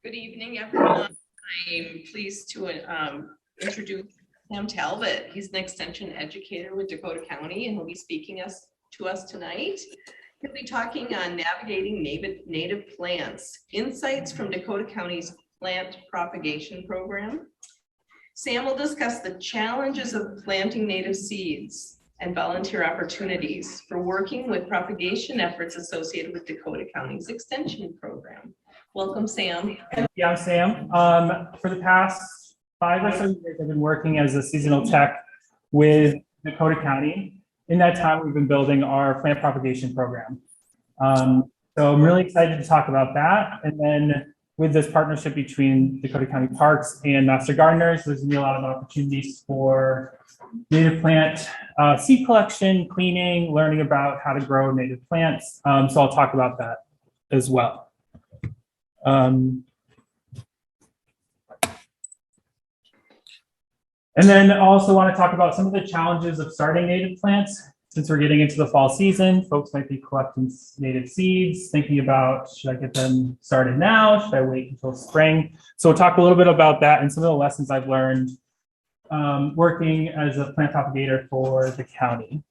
Good evening, everyone. I'm pleased to introduce Sam Talbot. He's an extension educator with Dakota County, and he'll be speaking to us tonight. He'll be talking on navigating native plants, insights from Dakota County's plant propagation program. Sam will discuss the challenges of planting native seeds and volunteer opportunities for working with propagation efforts associated with Dakota County's extension program. Welcome, Sam. Yeah, I'm Sam. For the past 5 or so years, I've been working as a seasonal tech with Dakota County. In that time, we've been building our plant propagation program. So I'm really excited to talk about that. And then with this partnership between Dakota County Parks and Master Gardeners, there's gonna be a lot of opportunities for native plant seed collection, cleaning, learning about how to grow native plants. So I'll talk about that as well. And then I also want to talk about some of the challenges of starting native plants. Since we're getting into the fall season, folks might be collecting native seeds, thinking about, should I get them started now? Should I wait until spring? So we'll talk a little bit about that and some of the lessons I've learned working as a plant propagator for the county.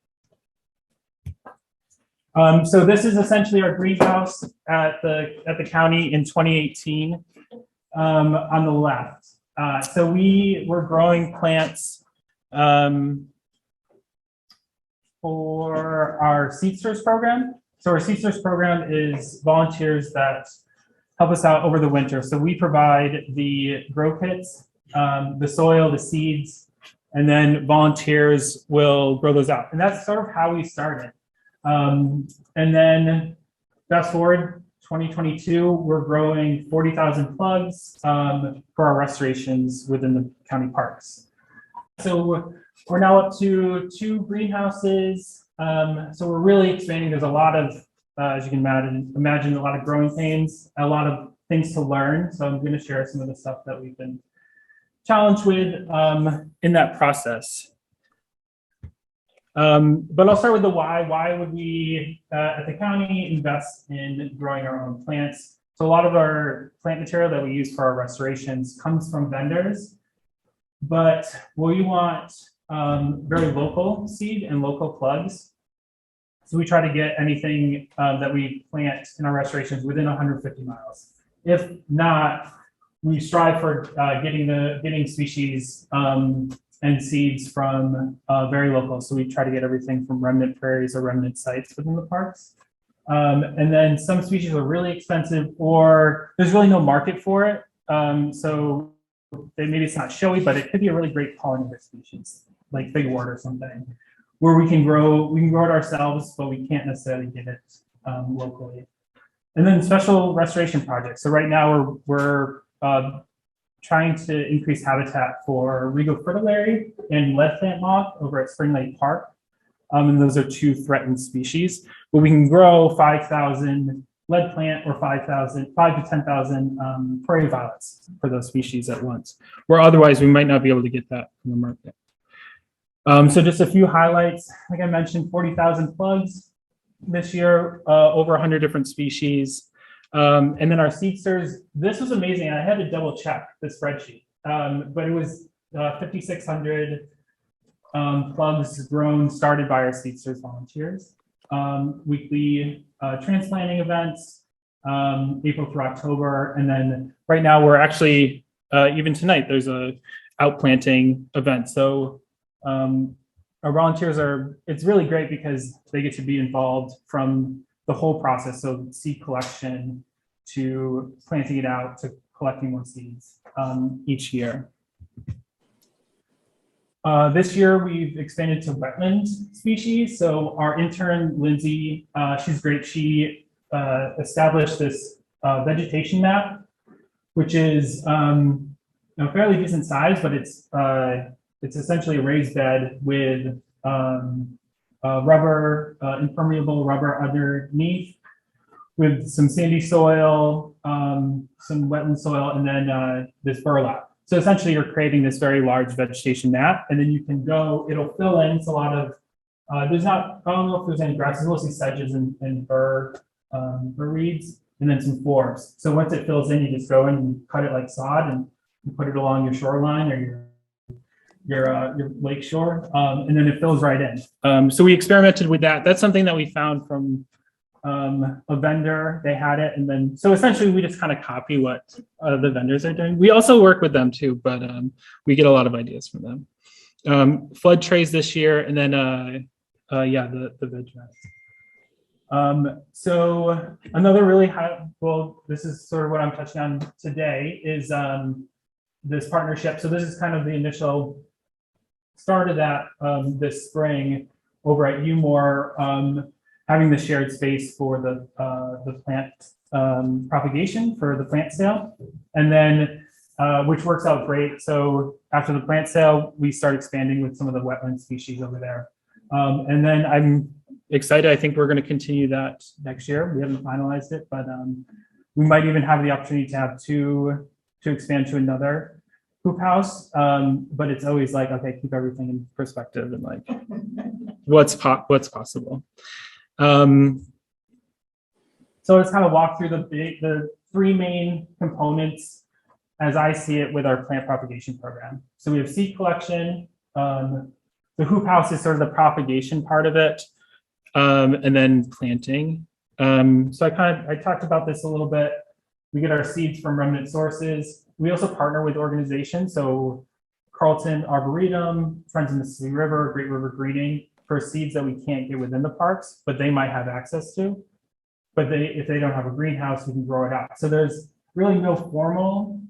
So this is essentially our greenhouse at the county in 2018 on the left. So we were growing plants for our Seedsters program. So our Seedsters program is volunteers that help us out over the winter. So we provide the grow kits, the soil, the seeds, and then volunteers will grow those out. And that's sort of how we started. And then fast forward 2022, we're growing 40,000 plugs for our restorations within the county parks. So we're now up to 2 greenhouses. So we're really expanding. There's a lot of, as you can imagine a lot of growing pains, a lot of things to learn. So I'm going to share some of the stuff that we've been challenged with in that process. But I'll start with the why. Why would we at the county invest in growing our own plants? So a lot of our plant material that we use for our restorations comes from vendors, but we want very local seed and local plugs. So we try to get anything that we plant in our restorations within 150 miles. If not, we strive for getting species and seeds from very local. So we try to get everything from remnant prairies or remnant sites within the parks. And then some species are really expensive or there's really no market for it. So maybe it's not showy, but it could be a really great pollinator species, like figwort or something, where we can grow it ourselves, but we can't necessarily get it locally. And then special restoration projects. So right now we're trying to increase habitat for regal fritillary and leadplant moth over at Spring Lake Park. And those are 2 threatened species, but we can grow 5,000 leadplant or 5 to 10,000 prairie violets for those species at once, where otherwise we might not be able to get that from the market. So just a few highlights. Like I mentioned, 40,000 plugs this year, over 100 different species. And then our Seedsters, this was amazing. I had to double check the spreadsheet, but it was 5,600 plugs grown, started by our Seedsters volunteers. Weekly transplanting events, April through October. And then right now we're actually, even tonight, there's a outplanting event. So our volunteers it's really great because they get to be involved from the whole process, so seed collection to planting it out to collecting more seeds each year. This year we've expanded to wetland species. So our intern Lindsay, she's great. She established this vegetation map, which is a fairly decent size, but it's essentially a raised bed with rubber, impermeable rubber underneath, with some sandy soil, some wetland soil, and then this burlap. So essentially you're creating this very large vegetation map, and then you can go, it'll fill in. It's a lot of, I don't know if there's any grasses, mostly sedges and fir reeds. and then some forbs. So once it fills in, you just go in and cut it like sod and you put it along your shoreline or your lake shore, and then it fills right in. So we experimented with that. That's something that we found from a vendor. They had it, and then so essentially we just kind of copy what the vendors are doing. We also work with them too, but we get a lot of ideas from them. Flood trays this year, and then yeah, the veg mats. So another really high, well, this is sort of what I'm touching on today is this partnership. So this is kind of the initial start of that this spring over at Umore, having the shared space for the plant propagation for the plant sale, and then which works out great. So after the plant sale, we start expanding with some of the wetland species over there. And then I'm excited. I think we're going to continue that next year. We haven't finalized it, but we might even have the opportunity to have to expand to another hoop house. But it's always like, okay, keep everything in perspective and like what's possible. So let's kind of walk through the three main components as I see it with our plant propagation program. So we have seed collection. The hoop house is sort of the propagation part of it, and then planting. So I talked about this a little bit. We get our seeds from remnant sources. We also partner with organizations. So Carlton Arboretum, Friends of the Mississippi River, Great River Greening, for seeds that we can't get within the parks, but they might have access to. But if they don't have a greenhouse, we can grow it out. So there's really no formal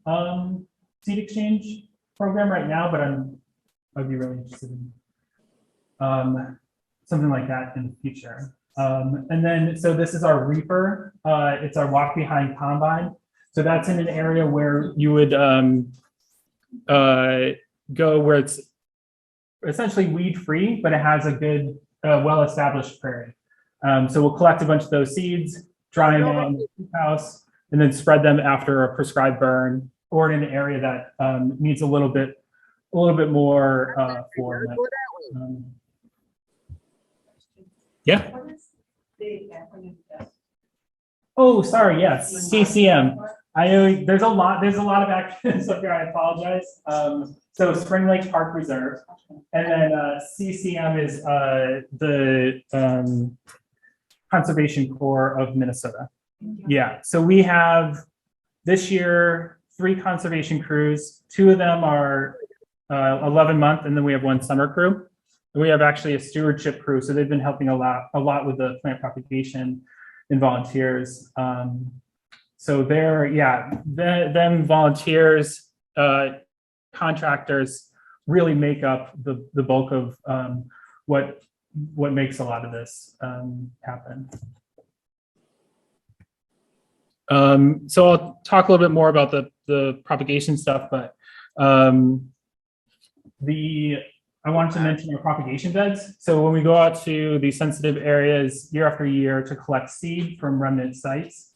seed exchange program right now, but I'd be really interested in something like that in the future. And then, so this is our reaper. It's our walk behind combine. So that's in an area where you would go where it's essentially weed free, but it has a good, well-established prairie. So we'll collect a bunch of those seeds, dry them out in the hoop house, and then spread them after a prescribed burn or in an area that needs a little bit more for yeah. Oh, sorry. Yes, CCM. I know there's a lot of acronyms up here. I apologize. So Spring Lake Park Reserve, and then CCM is the Conservation Corps of Minnesota. Yeah. So we have this year 3 conservation crews. 2 of them are 11-month, and then we have 1 summer crew. And we have actually a stewardship crew, so they've been helping a lot with the plant propagation and volunteers. So they're, yeah, them volunteers, contractors really make up the bulk of what makes a lot of this happen. So I'll talk a little bit more about the propagation stuff, but I wanted to mention our propagation beds. So when we go out to these sensitive areas year after year to collect seed from remnant sites,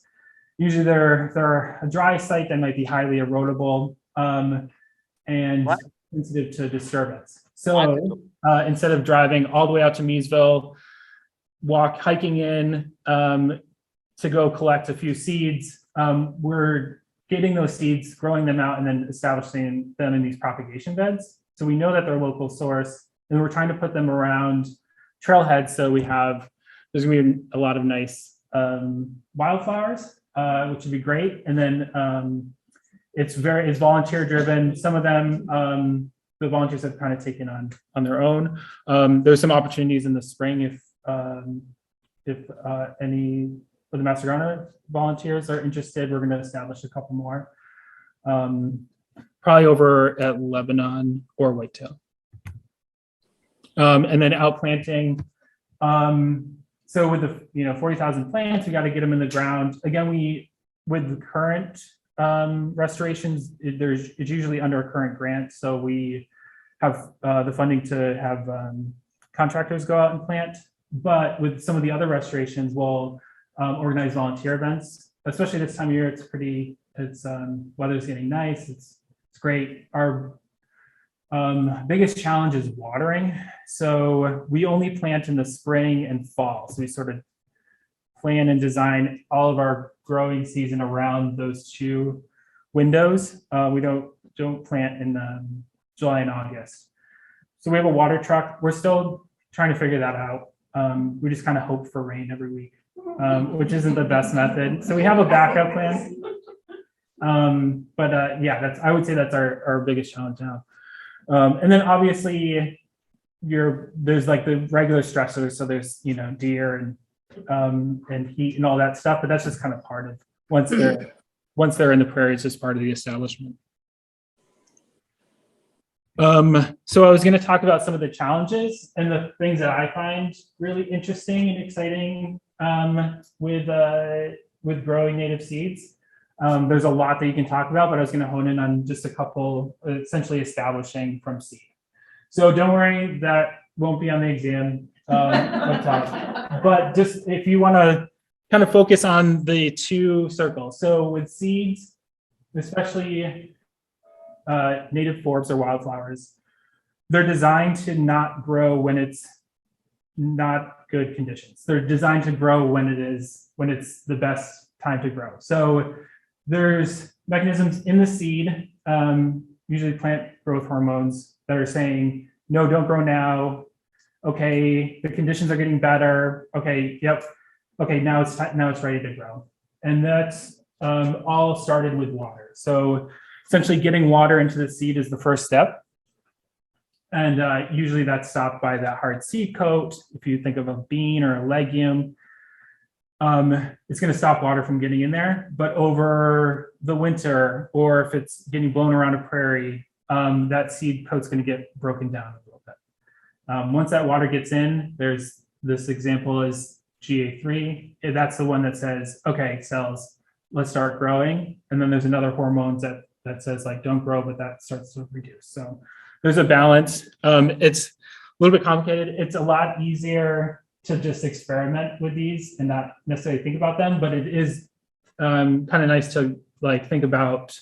usually they're a dry site that might be highly erodible and sensitive to disturbance. So instead of driving all the way out to Meesville, hiking in to go collect a few seeds, we're getting those seeds, growing them out, and then establishing them in these propagation beds. So we know that they're local source, and we're trying to put them around trailheads. So there's gonna be a lot of nice wildflowers, which would be great. And then it's volunteer driven. Some of them, the volunteers have kind of taken on their own. There's some opportunities in the spring if any of the Mastragana volunteers are interested. We're going to establish a couple more. Probably over at Lebanon or Whitetail. And then outplanting. So with the 40,000 plants, we got to get them in the ground. Again, with the current restorations, it's usually under a current grant. So we have the funding to have contractors go out and plant. But with some of the other restorations, we'll organize volunteer events, especially this time of year. Weather's getting nice. It's great. Our biggest challenge is watering. So we only plant in the spring and fall. So we sort of plan and design all of our growing season around those two windows. We don't plant in July and August. So we have a water truck. We're still trying to figure that out. We just kind of hope for rain every week, which isn't the best method. So we have a backup plan. Yeah, I would say that's our biggest challenge now. And then obviously there's like the regular stressors. So there's, deer and heat and all that stuff, but that's just kind of part of once they're in the prairie, it's just part of the establishment. So I was going to talk about some of the challenges and the things that I find really interesting and exciting with growing native seeds. There's a lot that you can talk about, but I was going to hone in on just a couple, essentially establishing from seed. So don't worry, that won't be on the exam, but just if you want to kind of focus on the two circles. So with seeds, especially native forbs or wildflowers, they're designed to not grow when it's not good conditions. They're designed to grow when it's the best time to grow. So there's mechanisms in the seed, usually plant growth hormones, that are saying, no, don't grow now. Okay, the conditions are getting better. Okay, yep. Okay, now it's ready to grow. And that's all started with water. So essentially getting water into the seed is the first step. And usually that's stopped by that hard seed coat. If you think of a bean or a legume, it's going to stop water from getting in there. But over the winter, or if it's getting blown around a prairie, that seed coat's going to get broken down a little bit. Once that water gets in, there's this example is GA3. That's the one that says, okay, cells, let's start growing. And then there's another hormone that says like, don't grow, but that starts to reduce. So there's a balance. It's a little bit complicated. It's a lot easier to just experiment with these and not necessarily think about them, but it is kind of nice to like think about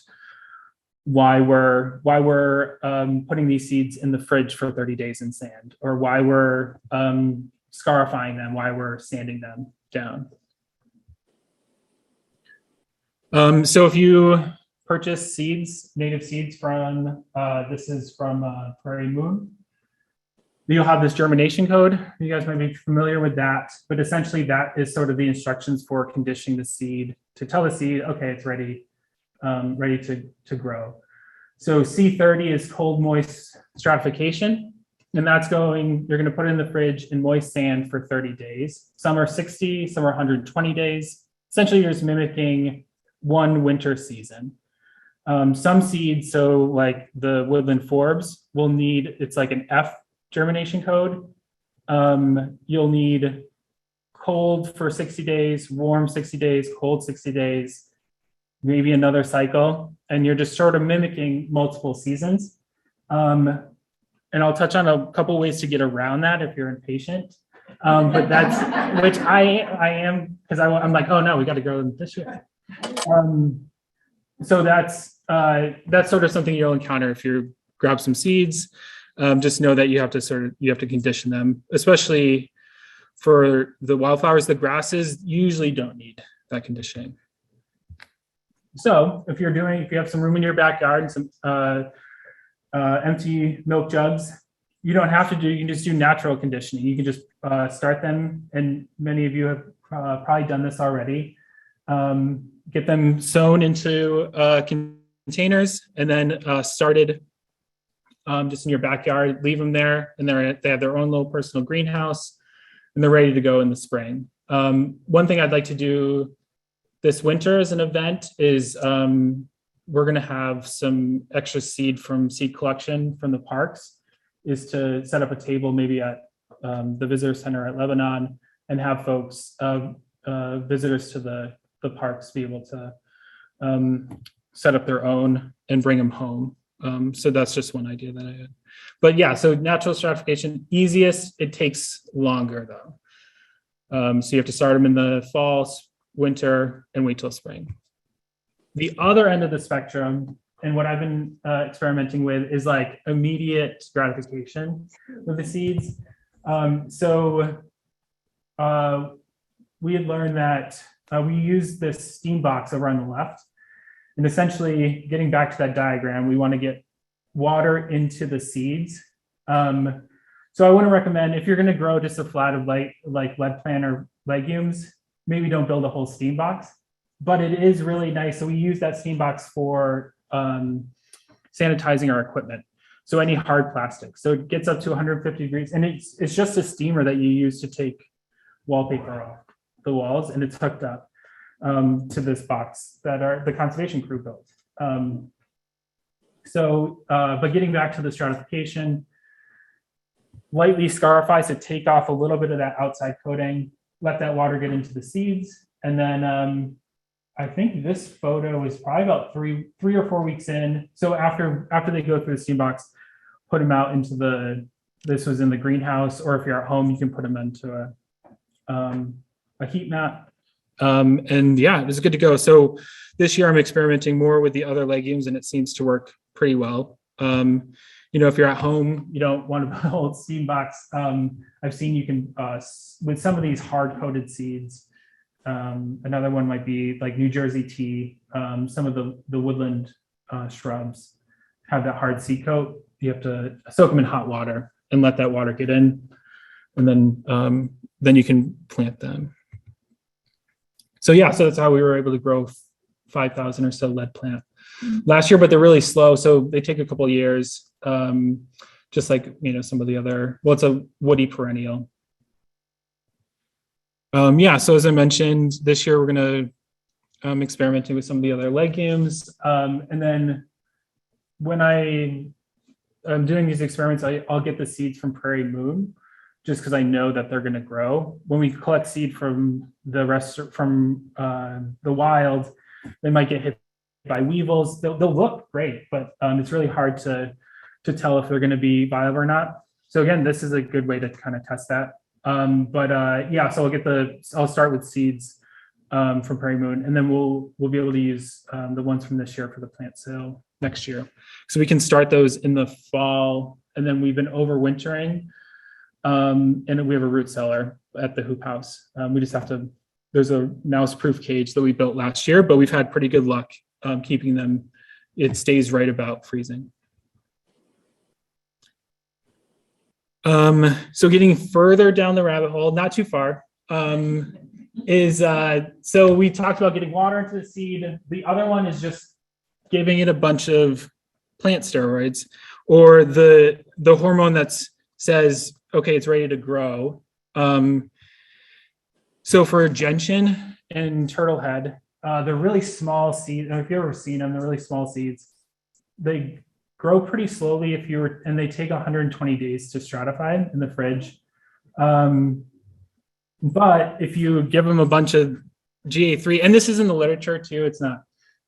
why we're putting these seeds in the fridge for 30 days in sand, or why we're scarifying them, why we're sanding them down. So if you purchase seeds, native seeds from, this is from Prairie Moon, you'll have this germination code. You guys might be familiar with that, but essentially that is sort of the instructions for conditioning the seed to tell the seed, okay, it's ready, ready to grow. So C30 is cold, moist stratification. And that's you're gonna put it in the fridge in moist sand for 30 days. Some are 60, some are 120 days. Essentially, you're just mimicking one winter season. Some seeds, so like the woodland forbs, will need, it's like an F germination code. You'll need cold for 60 days, warm 60 days, cold 60 days, maybe another cycle. And you're just sort of mimicking multiple seasons. And I'll touch on a couple ways to get around that if you're impatient. But that's, which I am, because I'm like, oh no, we got to grow them this way. So that's sort of something you'll encounter if you grab some seeds. Just know that you have to condition them, especially for the wildflowers. The grasses usually don't need that conditioning. So if you have some room in your backyard and some empty milk jugs, you don't have to you can just do natural conditioning. You can just start them, and many of you have probably done this already. Get them sown into containers and then started just in your backyard, leave them there, and they have their own little personal greenhouse, and they're ready to go in the spring. One thing I'd like to do this winter as an event is we're going to have some extra seed from seed collection from the parks, is to set up a table maybe at the visitor center at Lebanon and have folks, visitors to the parks, be able to set up their own and bring them home. So that's just one idea that I had. But yeah, so natural stratification, easiest, it takes longer though. So you have to start them in the fall, winter, and wait till spring. The other end of the spectrum, and what I've been experimenting with, is like immediate gratification with the seeds. we had learned that we used this steam box over on the left. And essentially, getting back to that diagram, we want to get water into the seeds. So I wouldn't recommend, if you're going to grow just a flat of like lead plant or legumes, maybe don't build a whole steam box. But it is really nice. So we use that steam box for sanitizing our equipment. So any hard plastic. So it gets up to 150 degrees, and it's just a steamer that you use to take wallpaper off the walls, and it's hooked up to this box that the conservation crew built. But getting back to the stratification, lightly scarify, so take off a little bit of that outside coating, let that water get into the seeds, and then I think this photo is probably about three or 4 weeks in. So after they go through the steam box, put them out into this was in the greenhouse, or if you're at home, you can put them into a heat mat. And yeah, it was good to go. So this year I'm experimenting more with the other legumes, and it seems to work pretty well. If you're at home, you don't want to buy a whole steam box. I've seen you can, with some of these hard coated seeds, another one might be like New Jersey tea. Some of the woodland shrubs have that hard seed coat. You have to soak them in hot water and let that water get in, and then you can plant them. So yeah, so that's how we were able to grow 5,000 or so lead plant last year, but they're really slow. So they take a couple of years, just like, some of the other, well, it's a woody perennial. So as I mentioned, this year we're going to experimenting with some of the other legumes. And then when I'm doing these experiments, I'll get the seeds from Prairie Moon, just because I know that they're going to grow. When we collect seed from the wild, they might get hit by weevils. They'll look great, but it's really hard to tell if they're going to be viable or not. So again, this is a good way to kind of test that. So I'll start with seeds from Prairie Moon, and then we'll be able to use the ones from this year for the plant sale next year. So we can start those in the fall, and then we've been overwintering. And we have a root cellar at the hoop house. We just have to, there's a mouse-proof cage that we built last year, but we've had pretty good luck keeping them. It stays right about freezing. So getting further down the rabbit hole, not too far, so we talked about getting water into the seed. The other one is just giving it a bunch of plant steroids, or the hormone that says, okay, it's ready to grow. So for gentian and turtlehead, they're really small seeds. If you've ever seen them, they're really small seeds. They grow pretty slowly and they take 120 days to stratify in the fridge. But if you give them a bunch of GA3, and this is in the literature too,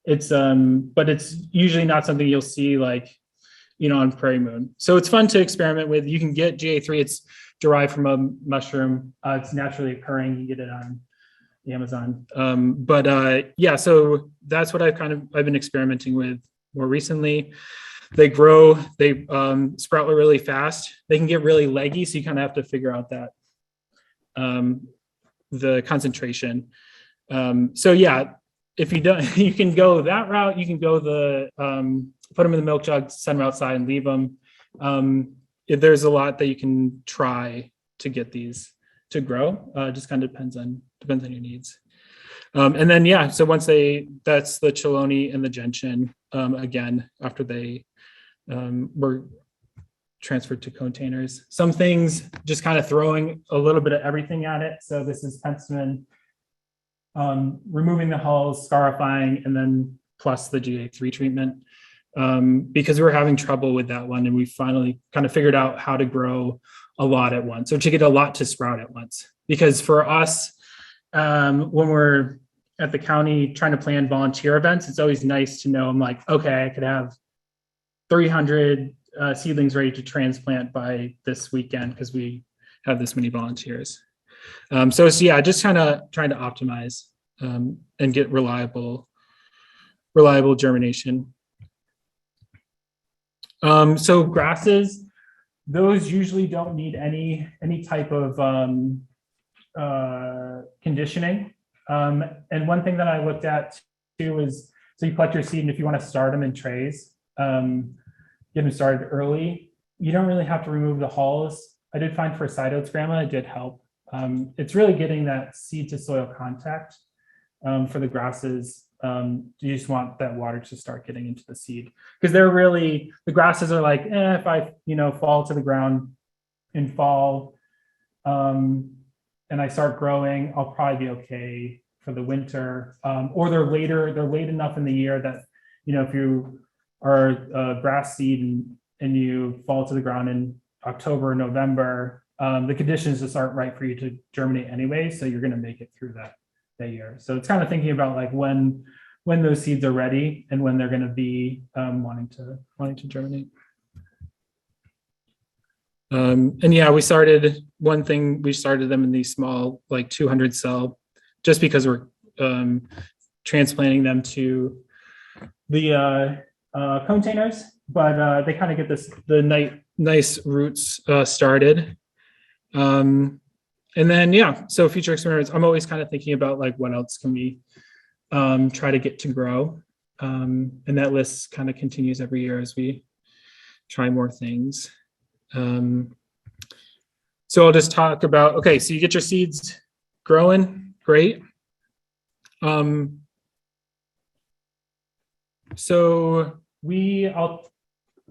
but it's usually not something you'll see on Prairie Moon. So it's fun to experiment with. You can get GA3, it's derived from a mushroom. It's naturally occurring. You get it on Amazon. So that's what I've been experimenting with more recently. They grow, they sprout really fast. They can get really leggy, so you kind of have to figure out that the concentration. If you don't, you can go that route. You can go put them in the milk jug, send them outside, and leave them. There's a lot that you can try to get these to grow. Just kind of depends on your needs. So once that's the chelone and the gentian. Again, after they were transferred to containers. Some things just kind of throwing a little bit of everything at it. So this is penstemon, removing the hulls, scarifying, and then plus the GA3 treatment. Because we were having trouble with that one, and we finally kind of figured out how to grow a lot at once, or to get a lot to sprout at once. Because for us, when we're at the county trying to plan volunteer events, it's always nice to know, I'm like, okay, I could have 300 seedlings ready to transplant by this weekend because we have this many volunteers. Just kind of trying to optimize and get reliable germination. So grasses, those usually don't need any type of conditioning. And one thing that I looked at too is, so you collect your seed, and if you want to start them in trays, get them started early, you don't really have to remove the hulls. I did find for cytosperma, it did help. It's really getting that seed to soil contact for the grasses. You just want that water to start getting into the seed, because they're really, the grasses are like, if I, fall to the ground in fall, and I start growing, I'll probably be okay for the winter. Or they're late enough in the year that, if you are a grass seed and you fall to the ground in October, November, the conditions just aren't right for you to germinate anyway. So you're going to make it through that year. So it's kind of thinking about like when those seeds are ready and when they're going to be wanting to germinate. And yeah, we started them in these small, like 200 cell, just because we're transplanting them to the containers, but they kind of get the nice roots started. And then, yeah, so future experiments, I'm always kind of thinking about like, what else can we try to get to grow? And that list kind of continues every year as we try more things. So I'll just talk about, okay, so you get your seeds growing, great. So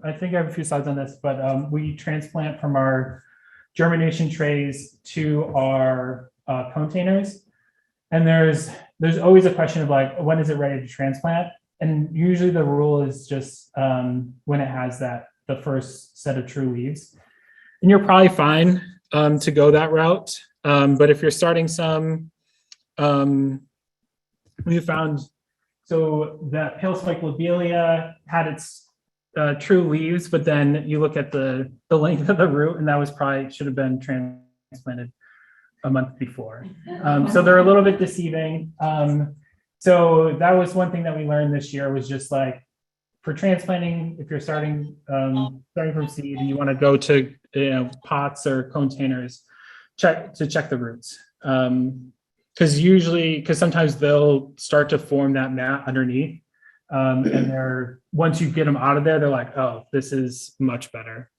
I think I have a few slides on this, but we transplant from our germination trays to our containers. And there's always a question of like, when is it ready to transplant? And usually the rule is just when it has the first set of true leaves. And you're probably fine to go that route. But if you're starting some, we found, so that pale spike lobelia had its true leaves, but then you look at the length of the root, and that was probably should have been transplanted a month before. So they're a little bit deceiving. So that was one thing that we learned this year, was just like, for transplanting, if you're starting from seed and you want to go to pots or containers, check the roots. Because sometimes they'll start to form that mat underneath. And once you get them out of there, they're like, oh, this is much better.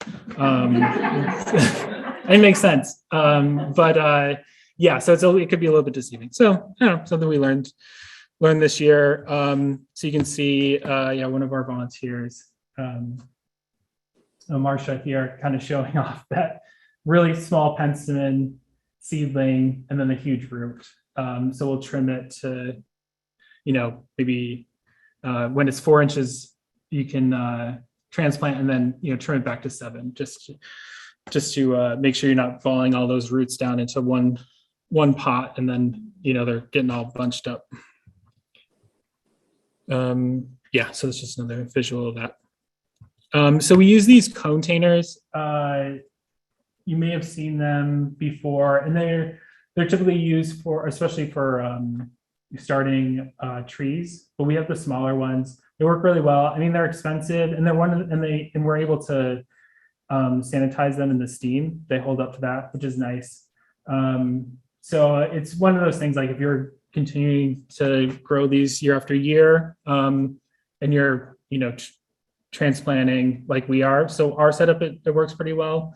It makes sense. Yeah, so it could be a little bit deceiving. So something we learned this year. So you can see, one of our volunteers, Marsha here, kind of showing off that really small penstemon seedling and then the huge root. So we'll trim it to, maybe when it's 4 inches, you can transplant and then, trim it back to 7, just to make sure you're not falling all those roots down into one pot, and then, they're getting all bunched up. Yeah, so it's just another visual of that. So we use these containers. You may have seen them before, and they're typically used especially for starting trees, but we have the smaller ones. They work really well. I mean, they're expensive, and and we're able to sanitize them in the steam. They hold up to that, which is nice. So it's one of those things, like if you're continuing to grow these year after year, and you're transplanting like we are, so our setup, it works pretty well.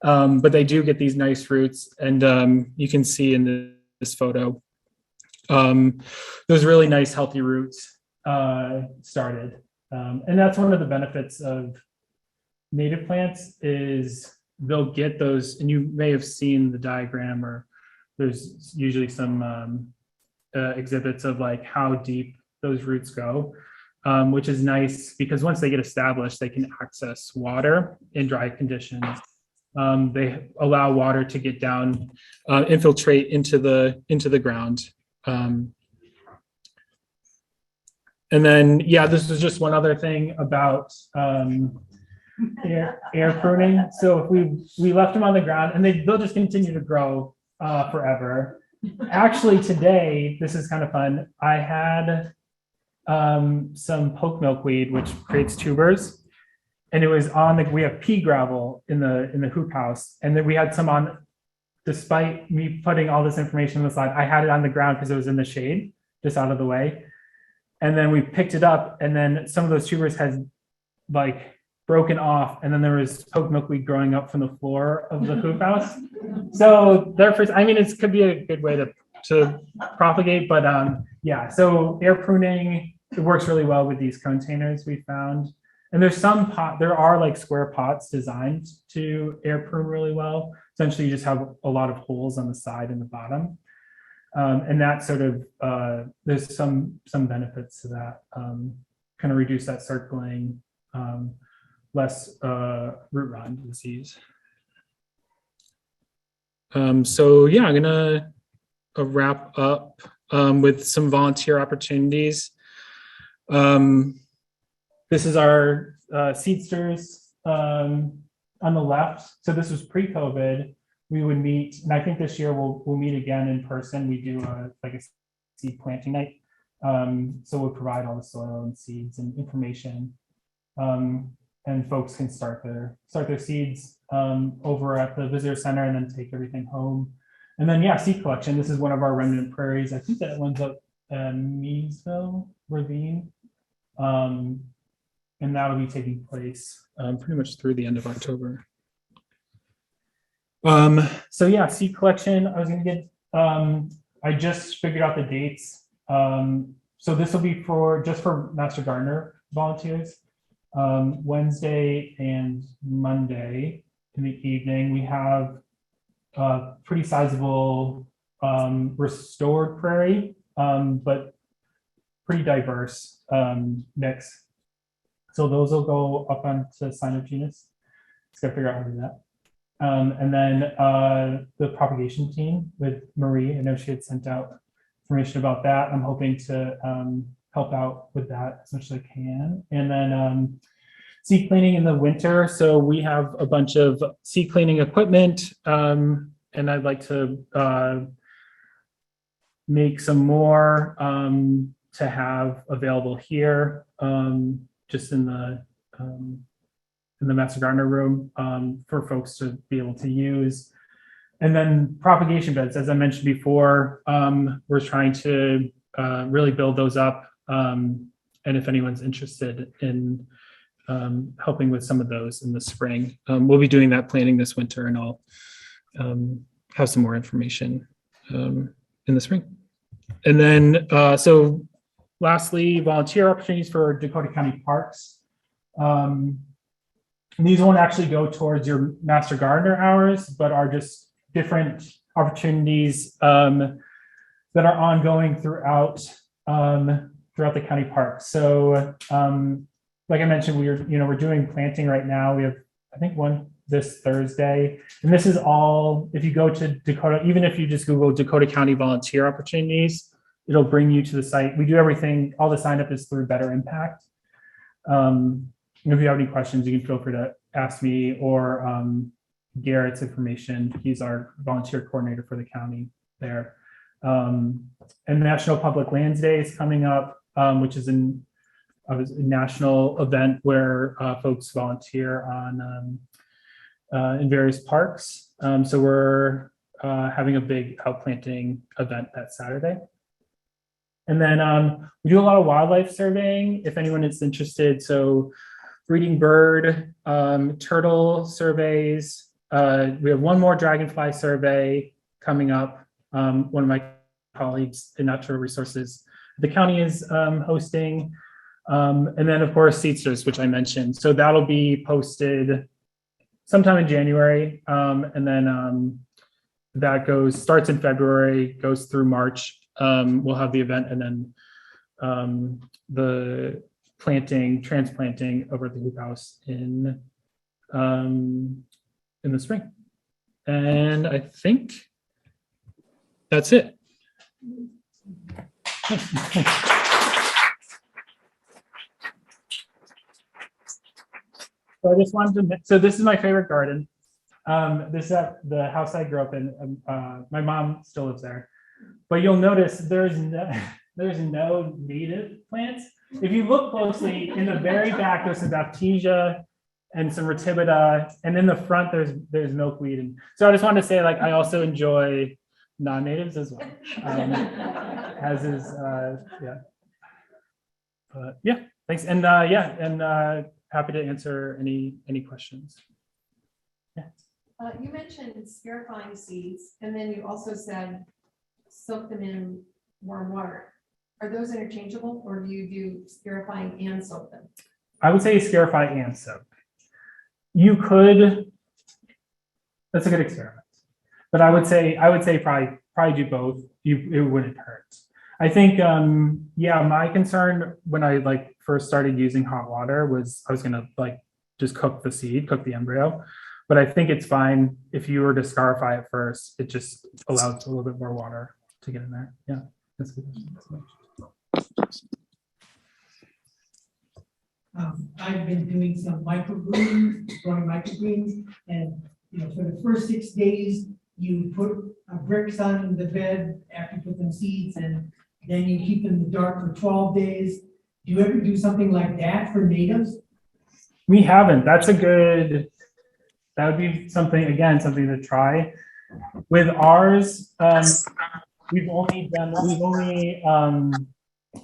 But they do get these nice roots, and you can see in this photo those really nice healthy roots started. And that's one of the benefits of native plants, is they'll get those, and you may have seen the diagram, or there's usually some exhibits of like how deep those roots go, which is nice because once they get established, they can access water in dry conditions. They allow water to get down, infiltrate into the ground. And then, yeah, this is just one other thing about air pruning. So if we left them on the ground, and they'll just continue to grow forever. Actually, today, this is kind of fun. I had some poke milkweed, which creates tubers, and it was on we have pea gravel in the hoop house, and then we had some on despite me putting all this information on the slide, I had it on the ground because it was in the shade, just out of the way. And then we picked it up, and then some of those tubers had like broken off, and then there was poke milkweed growing up from the floor of the hoop house. So therefore, I mean, it could be a good way to propagate, but yeah, so air pruning, it works really well with these containers we found. And there's there are like square pots designed to air prune really well. Essentially, you just have a lot of holes on the side and the bottom. And that sort of, there's some benefits to that, kind of reduce that circling, less root rot disease. So yeah, I'm gonna wrap up with some volunteer opportunities. This is our seedsters on the left. So this was pre-COVID. We would meet, and I think this year we'll meet again in person. We do like a seed planting night. So we'll provide all the soil and seeds and information, and folks can start their seeds over at the visitor center and then take everything home. And then yeah, seed collection. This is one of our remnant prairies. I think that one's up Meadsville Ravine. And that will be taking place pretty much through the end of October. So yeah, seed collection, I was gonna get, I just figured out the dates. So this will be just for Master Gardener volunteers. Wednesday and Monday in the evening, we have a pretty sizable restored prairie, but pretty diverse mix. So those will go up onto sign of genus. Just gotta figure out how to do that. And then the propagation team with Marie, I know she had sent out information about that. I'm hoping to help out with that as much as I can. And then seed cleaning in the winter. So we have a bunch of seed cleaning equipment, and I'd like to make some more to have available here, just in the Master Gardener room for folks to be able to use. And then propagation beds, as I mentioned before, we're trying to really build those up. And if anyone's interested in helping with some of those in the spring, we'll be doing that planning this winter, and I'll have some more information in the spring. And then, so lastly, volunteer opportunities for Dakota County Parks. These won't actually go towards your Master Gardener hours, but are just different opportunities that are ongoing throughout the county park. So, like I mentioned, we're doing planting right now. We have, I think, one this Thursday, and this is all. If you go to Dakota, even if you just Google Dakota County volunteer opportunities, it'll bring you to the site. We do everything. All the sign up is through Better Impact. If you have any questions, you can feel free to ask me or Garrett's information. He's our volunteer coordinator for the county there. And National Public Lands Day is coming up, which is a national event where folks volunteer on in various parks. So we're having a big outplanting event that Saturday. And then we do a lot of wildlife surveying if anyone is interested. So breeding bird, turtle surveys. We have one more dragonfly survey coming up. One of my colleagues in Natural Resources, the county is hosting. And then of course, seedsters, which I mentioned. So that'll be posted sometime in January. And then that starts in February, goes through March. We'll have the event, and then the transplanting over at the hoop house in the spring. And I think that's it. So I just wanted to, so this is my favorite garden. This is at the house I grew up in. My mom still lives there, but you'll notice there's no native plants. If you look closely in the very back, there's some baptisia and some Ratibida, and in the front there's milkweed. And so I just wanted to say, like, I also enjoy non-natives as well, as is yeah. But yeah, thanks, and yeah, and happy to answer any questions. Yeah. You mentioned scarifying seeds, and then you also said soak them in warm water. Are those interchangeable, or do you do scarifying and soak them? I would say scarify and soak. You could. That's a good experiment, but I would say probably do both. It wouldn't hurt. I think yeah, my concern when I like first started using hot water was I was gonna like just cook the seed, cook the embryo. But I think it's fine if you were to scarify it first. It just allows a little bit more water to get in there. Yeah, that's good. I've been doing some microgreens, growing microgreens, and for the first 6 days, you put bricks on the bed after you put them seeds, and then you keep them in the dark for 12 days. Do you ever do something like that for natives? We haven't. That's a good. That would be something to try. With ours, we've only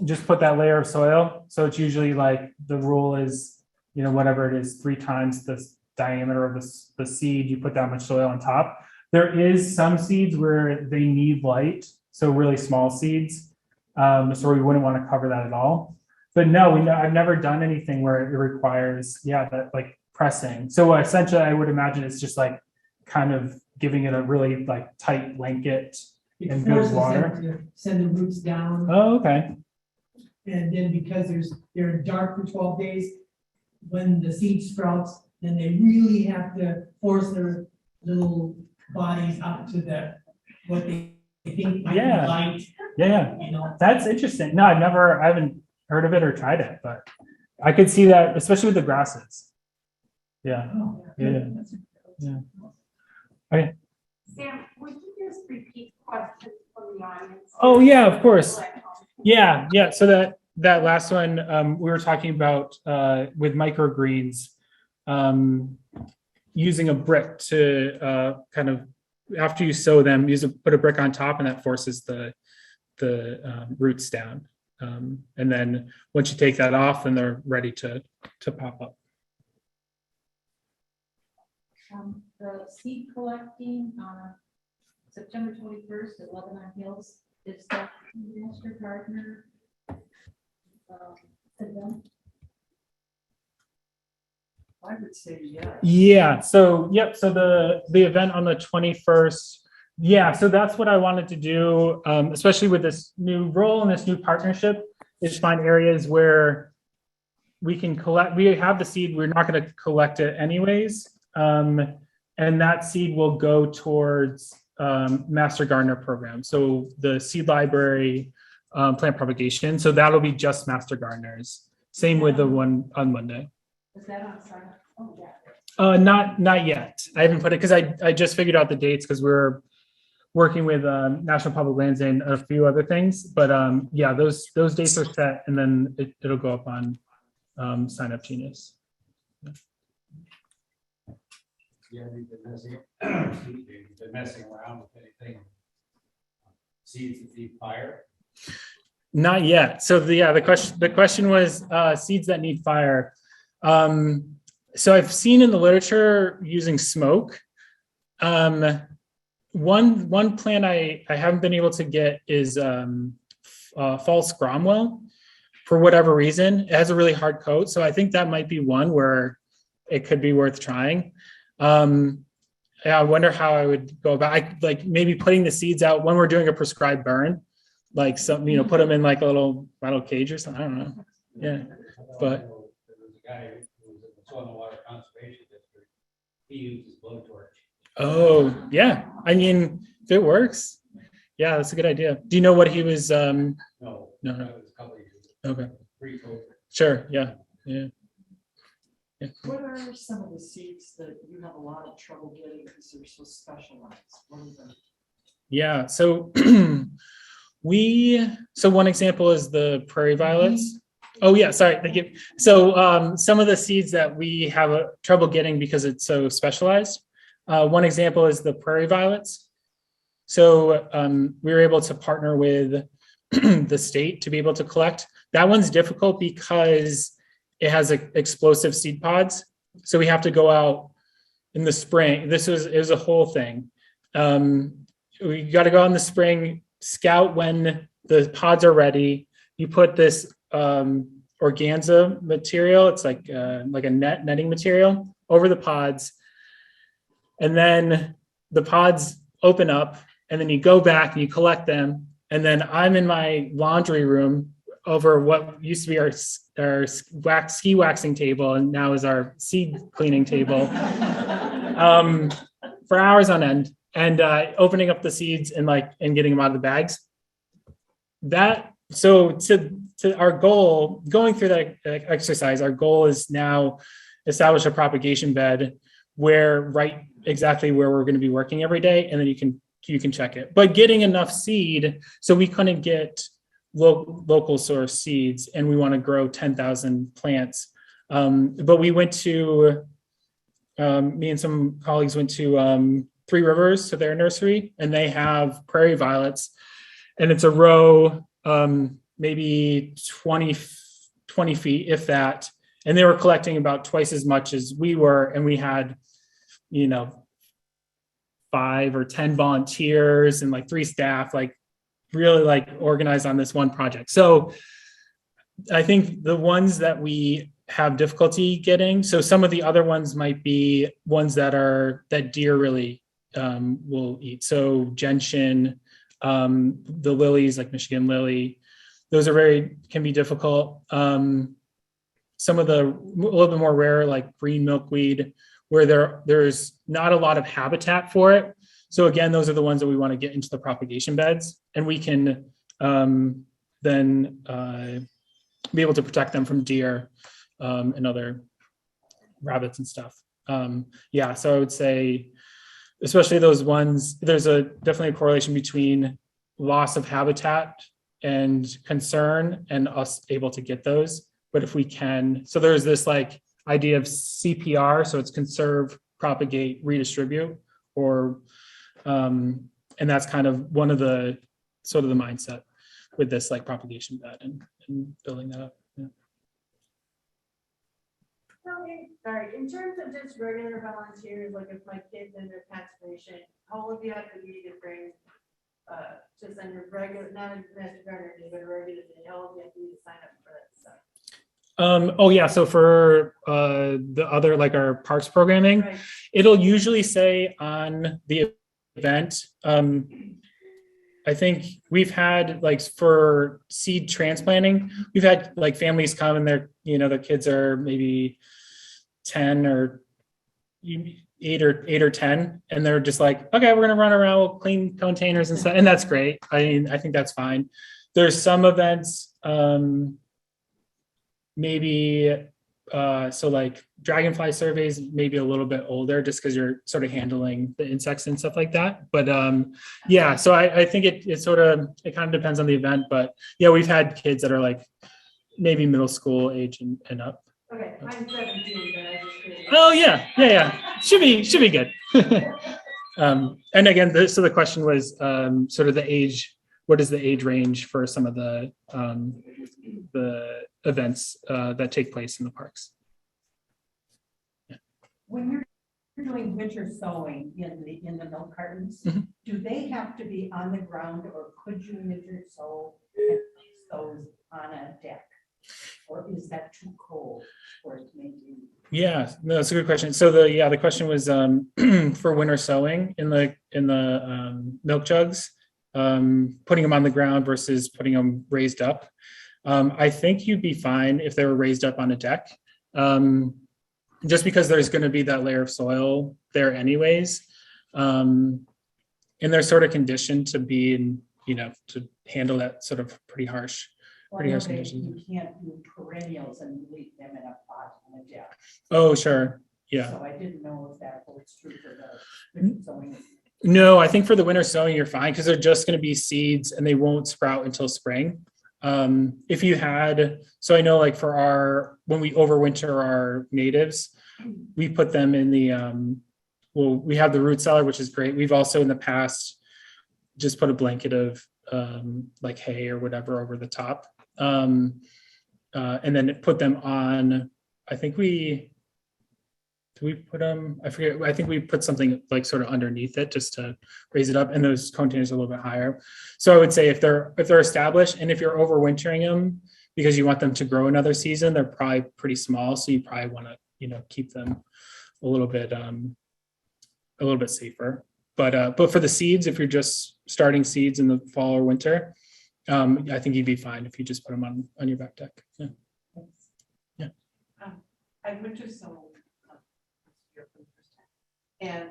just put that layer of soil. So it's usually like the rule is, whatever it is, 3 times the diameter of the seed, you put that much soil on top. There is some seeds where they need light, so really small seeds. So we wouldn't want to cover that at all. But no, I've never done anything where it requires, that like pressing. So essentially, I would imagine it's just like kind of giving it a really like tight blanket and good water. To send the roots down. Oh, okay. And then because they're dark for 12 days, when the seed sprouts, then they really have to force their little bodies up to what they think might be light. Yeah. That's interesting. No, I haven't heard of it or tried it, but I could see that, especially with the grasses. Yeah. Oh, Yeah. Okay. Sam, would you just repeat questions from the audience? Oh yeah, of course. Yeah. So that last one we were talking about with microgreens, using a brick to kind of after you sow them, put a brick on top, and that forces the roots down. And then once you take that off, then they're ready to pop up. The seed collecting September 21st at Lebanon Hills, is that Master Gardener event? I would say yes. Yeah. So So the event on the 21st. Yeah. So that's what I wanted to do, especially with this new role and this new partnership, is find areas where we can collect. We have the seed. We're not going to collect it anyways. And that seed will go towards Master Gardener program. So the seed library, plant propagation. So that'll be just Master Gardeners. Same with the one on Monday. Is that on Friday? Oh, yeah. Not yet. I haven't put it because I just figured out the dates because we're working with National Public Lands and a few other things. But yeah, those dates are set, and then it'll go up on Sign Up Genius. Yeah, we've been messing around with anything. Seeds that need fire. Not yet. So the question was seeds that need fire. So I've seen in the literature using smoke. One plant I haven't been able to get is false Cromwell. For whatever reason, it has a really hard coat. So I think that might be one where it could be worth trying. Yeah, I wonder how I would go about like maybe putting the seeds out when we're doing a prescribed burn, like some, put them in like a little metal cage or something. I don't know. Yeah, but there was a guy who was in the Soil and Water Conservation District. He used his blowtorch. oh yeah, I mean if it works, yeah, that's a good idea. Do you know what he was? No. No. That was a couple of years Okay, ago. Pre-COVID. sure, yeah. What are some of the seeds that you have a lot of trouble getting because they're so specialized? What are them? Yeah, so so one example is the prairie violets. Oh, yeah, sorry, thank you. So some of the seeds that we have trouble getting because it's so specialized. One example is the prairie violets. So we were able to partner with the state to be able to collect. That one's difficult because it has explosive seed pods. So we have to go out in the spring. It was a whole thing. We got to go out in the spring, scout when the pods are ready. You put this organza material, it's like a netting material over the pods. And then the pods open up and then you go back and you collect them. And then I'm in my laundry room over what used to be our ski waxing table and now is our seed cleaning table for hours on end and opening up the seeds and getting them out of the bags. So to our goal, going through that exercise, our goal is now establish a propagation bed exactly where we're going to be working every day, and then you can check it. But getting enough seed, so we couldn't get local source seeds, and we want to grow 10,000 plants. But we went to me and some colleagues went to Three Rivers, to their nursery, and they have prairie violets, and it's a row. Maybe 20 feet, if that. And they were collecting about twice as much as we were. And we had, 5 or 10 volunteers and 3 staff, really organized on this one project. So I think the ones that we have difficulty getting, so some of the other ones might be ones that deer really will eat. So gentian, the lilies like Michigan lily, those can be difficult. Some of the a little bit more rare like green milkweed, where there's not a lot of habitat for it. So again, those are the ones that we want to get into the propagation beds, and we can then be able to protect them from deer and other rabbits and stuff. Yeah, so I would say, especially those ones, there's definitely a correlation between loss of habitat and concern and us able to get those. But if we can, so there's this idea of CPR, so it's conserve, propagate, redistribute, and that's kind of one of the sort of the mindset with this propagation bed and building that up. Yeah. Okay, sorry, in terms of just regular volunteers, like if my kids in their conservation, how old do you have to be to bring, just on your regular, not a master gardener, but a regular day, how old do you have to be to sign up for that stuff? Oh yeah, so for the other our parks programming, Right. it'll usually say on the event. I think we've had for seed transplanting, we've had families come and their kids are maybe 10 or 8 or 10, and they're just okay, we're gonna run around, we'll clean containers and stuff, and that's great. I think that's fine. There's some events, maybe so dragonfly surveys, maybe a little bit older, just because you're sort of handling the insects and stuff like that. But yeah, so I think it kind of depends on the event. But yeah, we've had kids that are maybe middle school age and up. Okay, I'm 17, but I just curious. Oh yeah. Should be good. And again, so the question was sort of the age. What is the age range for some of the events that take place in the parks? When you're doing winter sowing in the milk cartons, Mhm. do they have to be on the ground, or could you winter sow and place those on a deck? Or is that too cold for it to maintain? Yeah, no, that's a good question. So the question was for winter sowing in the milk jugs, putting them on the ground versus putting them raised up. I think you'd be fine if they were raised up on a deck, just because there's going to be that layer of soil there anyways, and they're sort of conditioned to be in, to handle that sort of pretty harsh conditions. You can't do perennials and leave them in a pot on a deck. Oh, sure. Yeah. So I didn't know if that holds true for the winter sowing. No, I think for the winter sowing, you're fine because they're just going to be seeds and they won't sprout until spring. If you had, so I know like for when we overwinter our natives, we put them in the, well, we have the root cellar, which is great. We've also in the past just put a blanket of like hay or whatever over the top. And then put them on, I think do we put them, I forget, I think we put something like sort of underneath it just to raise it up, and those containers are a little bit higher. So I would say if they're established, and if you're overwintering them because you want them to grow another season, they're probably pretty small. So you probably want to, keep them a little bit safer. But for the seeds, if you're just starting seeds in the fall or winter, I think you'd be fine if you just put them on your back deck. Yeah. I went to some and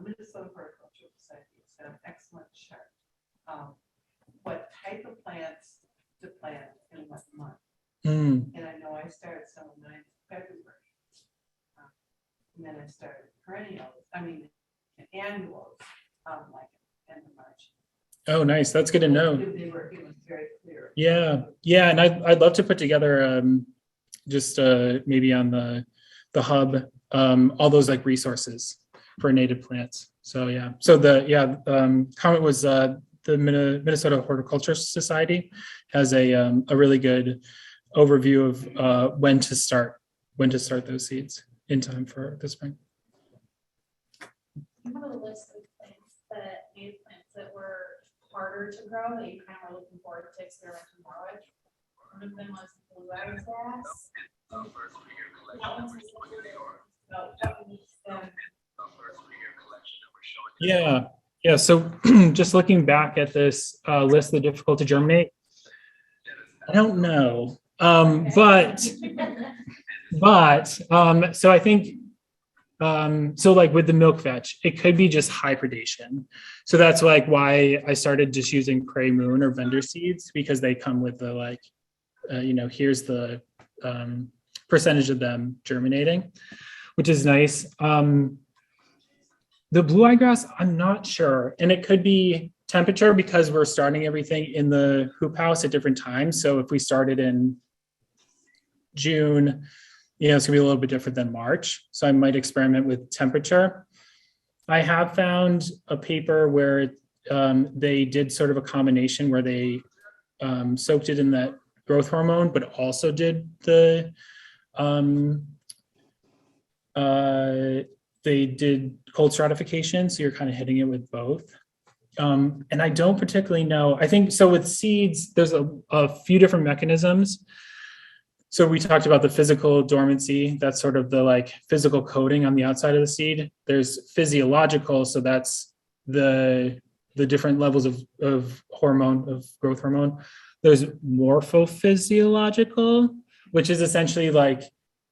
Minnesota Horticultural Society has got an excellent chart. What type of plants to plant in what month? And I know I started some of mine in February. And then I started annuals, like end of March. Oh, nice. That's good to know. It was very clear. Yeah, and I'd love to put together just maybe on the hub all those like resources for native plants. So yeah, so comment was the Minnesota Horticulture Society has a really good overview of when to start those seeds in time for the spring. You have a list of native plants that were harder to grow that you kind of were looking forward to experimenting more with. One of them was blue iris grass. Yeah. So just looking back at this list, the difficult to germinate, I don't know, but so I think so like with the milk vetch, it could be just high predation. So that's like why I started just using Prairie Moon or vendor seeds, because they come with the like, here's the percentage of them germinating, which is nice. The blue eye grass, I'm not sure. And it could be temperature because we're starting everything in the hoop house at different times. So if we started in June, it's gonna be a little bit different than March. So I might experiment with temperature. I have found a paper where they did sort of a combination where they soaked it in that growth hormone, but also did the they did cold stratification. So you're kind of hitting it with both. And I don't particularly know. I think so with seeds, there's a few different mechanisms. So we talked about the physical dormancy. That's sort of the like physical coating on the outside of the seed. There's physiological. So that's the different levels of hormone, of growth hormone. There's morphophysiological, which is essentially like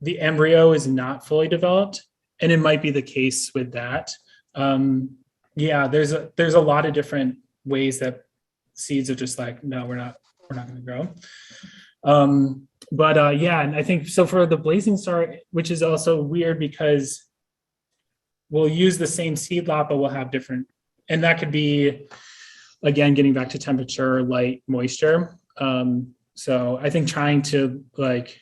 the embryo is not fully developed. And it might be the case with that. There's a lot of different ways that seeds are just like, no, we're not going to grow. And I think so for the blazing star, which is also weird because we'll use the same seed lot, but we'll have different, and that could be, again, getting back to temperature, light, moisture. So I think trying to like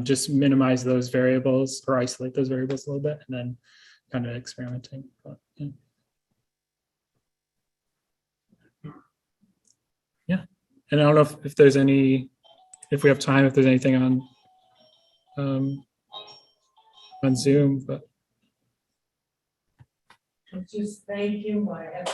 just minimize those variables or isolate those variables a little bit, and then kind of experimenting. But, yeah. And I don't know if there's any, if we have time, if there's anything on Zoom, but. Just thank you. I have to